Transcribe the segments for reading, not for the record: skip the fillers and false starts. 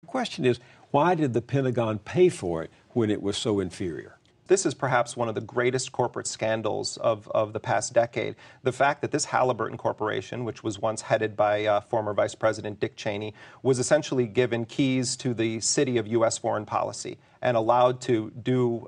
The question is, why did the Pentagon pay for it when it was so inferior? This is perhaps one of the greatest corporate scandals of the past decade. The fact that this Halliburton Corporation, which was once headed by former Vice President Dick Cheney, was essentially given keys to the city of U.S. foreign policy and allowed to do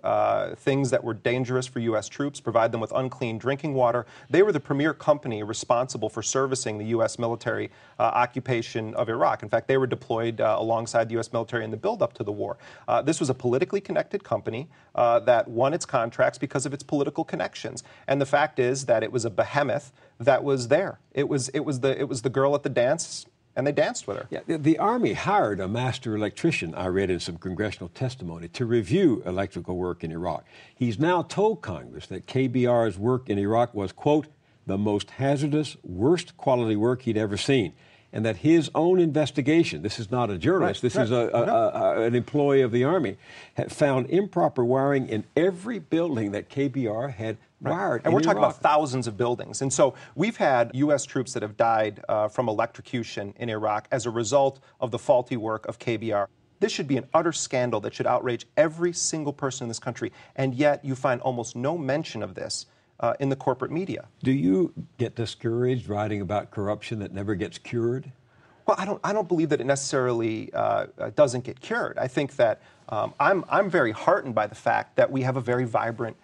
things that were dangerous for U.S. troops, provide them with unclean drinking water. They were the premier company responsible for servicing the U.S. military occupation of Iraq. In fact, they were deployed alongside the U.S. military in the buildup to the war. This was a politically connected company that won its contracts because of its political connections. And the fact is that it was a behemoth that was there. It was the girl at the dance, and they danced with her. Yeah, the Army hired a master electrician, I read in some congressional testimony, to review electrical work in Iraq. He's now told Congress that KBR's work in Iraq was, quote, the most hazardous, worst quality work he'd ever seen. And that his own investigation, this is not a journalist, this is an employee of the Army, had found improper wiring in every building that KBR had wired. And we're talking about thousands of buildings. And so we've had U.S. troops that have died from electrocution in Iraq as a result of the faulty work of KBR. This should be an utter scandal that should outrage every single person in this country. And yet you find almost no mention of this in the corporate media. Do you get discouraged writing about corruption that never gets cured? Well, I don't believe that it necessarily doesn't get cured. I think that I'm very heartened by the fact that we have a very vibrant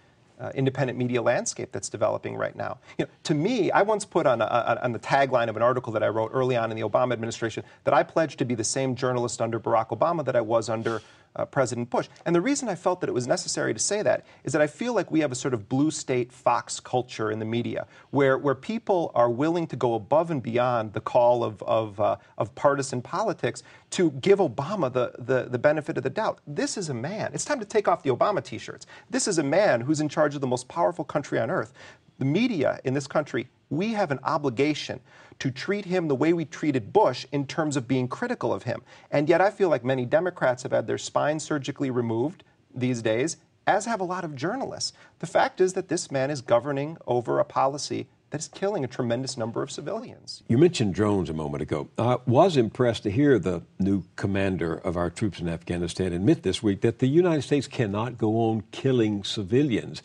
independent media landscape that's developing right now. You know, to me, I once put on the tagline of an article that I wrote early on in the Obama administration that I pledged to be the same journalist under Barack Obama that I was under President Bush. And the reason I felt that it was necessary to say that is that I feel like we have a sort of blue state Fox culture in the media where people are willing to go above and beyond the call of partisan politics to give Obama the benefit of the doubt. This is a man. It's time to take off the Obama T-shirts. This is a man who's in charge of the most powerful country on earth. The media in this country, we have an obligation to treat him the way we treated Bush in terms of being critical of him. And yet I feel like many Democrats have had their spine surgically removed these days, as have a lot of journalists. The fact is that this man is governing over a policy that is killing a tremendous number of civilians. You mentioned drones a moment ago. I was impressed to hear the new commander of our troops in Afghanistan admit this week that the United States cannot go on killing civilians.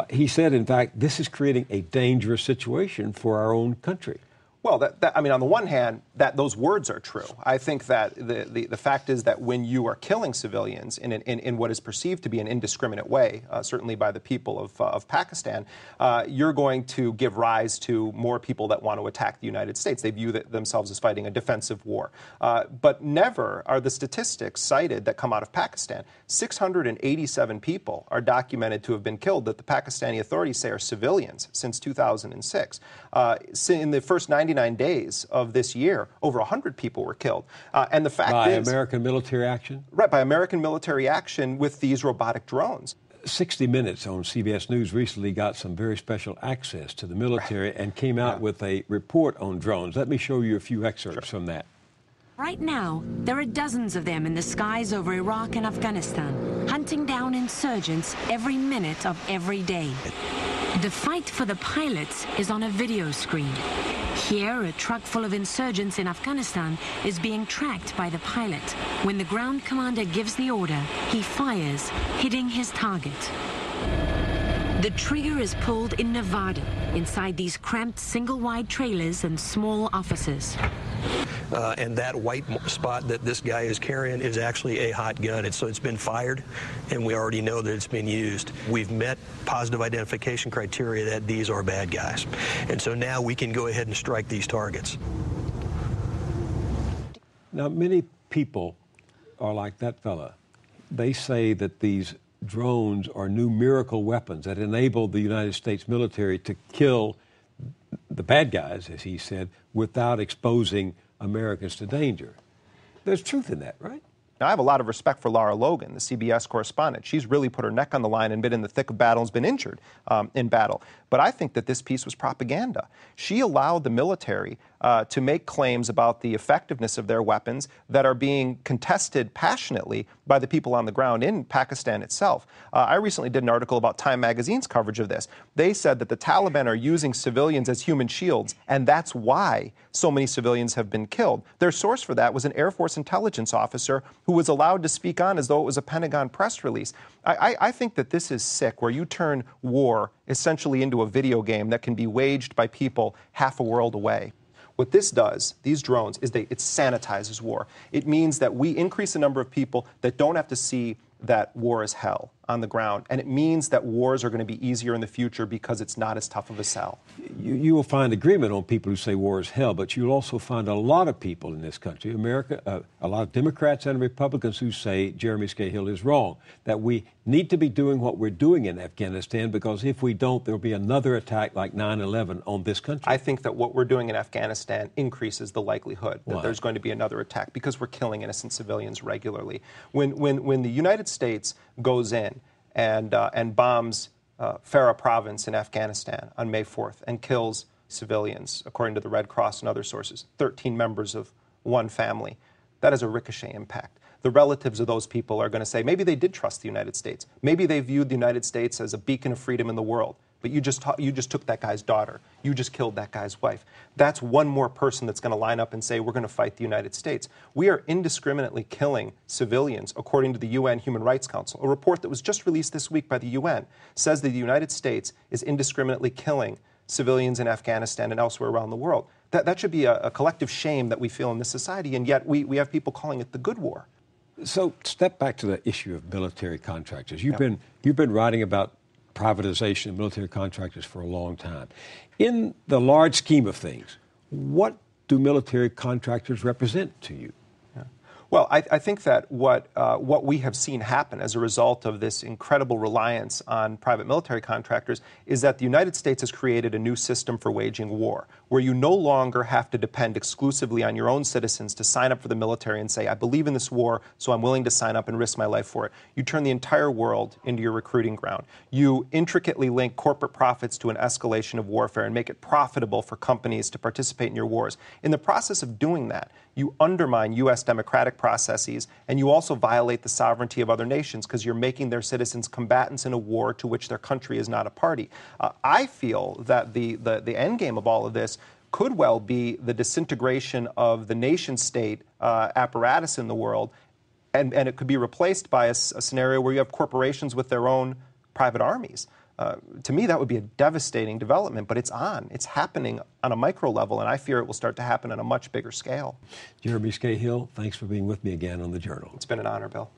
He said, in fact, this is creating a dangerous situation for our own country. Well, I mean, on the one hand, those words are true. I think that the fact is that when you are killing civilians in what is perceived to be an indiscriminate way, certainly by the people of Pakistan, you're going to give rise to more people that want to attack the United States. They view themselves as fighting a defensive war. But never are the statistics cited that come out of Pakistan. 687 people are documented to have been killed that the Pakistani authorities say are civilians since 2006. In the first 99 days of this year, over 100 people were killed. And the fact by is... By American military action? Right, by American military action with these robotic drones. 60 Minutes on CBS News recently got some very special access to the military and came out with a report on drones. Let me show you a few excerpts from that. Right now, there are dozens of them in the skies over Iraq and Afghanistan, hunting down insurgents every minute of every day. The fight for the pilots is on a video screen. Here, a truck full of insurgents in Afghanistan is being tracked by the pilot. When the ground commander gives the order, he fires, hitting his target. The trigger is pulled in Nevada, inside these cramped single-wide trailers and small offices. And that white spot that this guy is carrying is actually a hot gun. So it's been fired, and we already know that it's been used. We've met positive identification criteria that these are bad guys. And so now we can go ahead and strike these targets. Now, many people are like that fella. They say that these drones are new miracle weapons that enable the United States military to kill the bad guys, as he said, without exposing Americans to danger. There's truth in that, right? Now, I have a lot of respect for Lara Logan, the CBS correspondent. She's really put her neck on the line and been in the thick of battle and has been injured in battle. But I think that this piece was propaganda. She allowed the military to make claims about the effectiveness of their weapons that are being contested passionately by the people on the ground in Pakistan itself. I recently did an article about Time Magazine's coverage of this. They said that the Taliban are using civilians as human shields, and that's why so many civilians have been killed. Their source for that was an Air Force intelligence officer who was allowed to speak on as though it was a Pentagon press release. I think that this is sick, where you turn war essentially into a video game that can be waged by people half a world away. What this does, these drones, is it sanitizes war. It means that we increase the number of people that don't have to see that war is hell on the ground. And it means that wars are going to be easier in the future because it's not as tough of a sell. You will find agreement on people who say war is hell, but you'll also find a lot of people in this country, America, a lot of Democrats and Republicans who say Jeremy Scahill is wrong, that we need to be doing what we're doing in Afghanistan, because if we don't, there'll be another attack like 9/11 on this country. I think that what we're doing in Afghanistan increases the likelihood that there's going to be another attack, because we're killing innocent civilians regularly. When the United States goes in and bombs Farah province in Afghanistan on May 4th and kills civilians, according to the Red Cross and other sources, 13 members of one family, that has a ricochet impact. The relatives of those people are going to say, maybe they did trust the United States. Maybe they viewed the United States as a beacon of freedom in the world. But you just took that guy's daughter. You just killed that guy's wife. That's one more person that's going to line up and say, we're going to fight the United States. We are indiscriminately killing civilians, according to the UN Human Rights Council. A report that was just released this week by the UN says that the United States is indiscriminately killing civilians in Afghanistan and elsewhere around the world. That should be a collective shame that we feel in this society, and yet we have people calling it the good war. So step back to the issue of military contractors. You've been writing about privatization of military contractors for a long time. In the large scheme of things, what do military contractors represent to you? Well, I think that what we have seen happen as a result of this incredible reliance on private military contractors is that the United States has created a new system for waging war, where you no longer have to depend exclusively on your own citizens to sign up for the military and say, I believe in this war, so I'm willing to sign up and risk my life for it. You turn the entire world into your recruiting ground. You intricately link corporate profits to an escalation of warfare and make it profitable for companies to participate in your wars. In the process of doing that, you undermine U.S. democratic processes, and you also violate the sovereignty of other nations, because you're making their citizens combatants in a war to which their country is not a party. I feel that the end game of all of this could well be the disintegration of the nation-state apparatus in the world, and it could be replaced by a scenario where you have corporations with their own private armies. To me, that would be a devastating development, but it's happening on a micro level, and I fear it will start to happen on a much bigger scale. Jeremy Scahill, thanks for being with me again on The Journal. It's been an honor, Bill.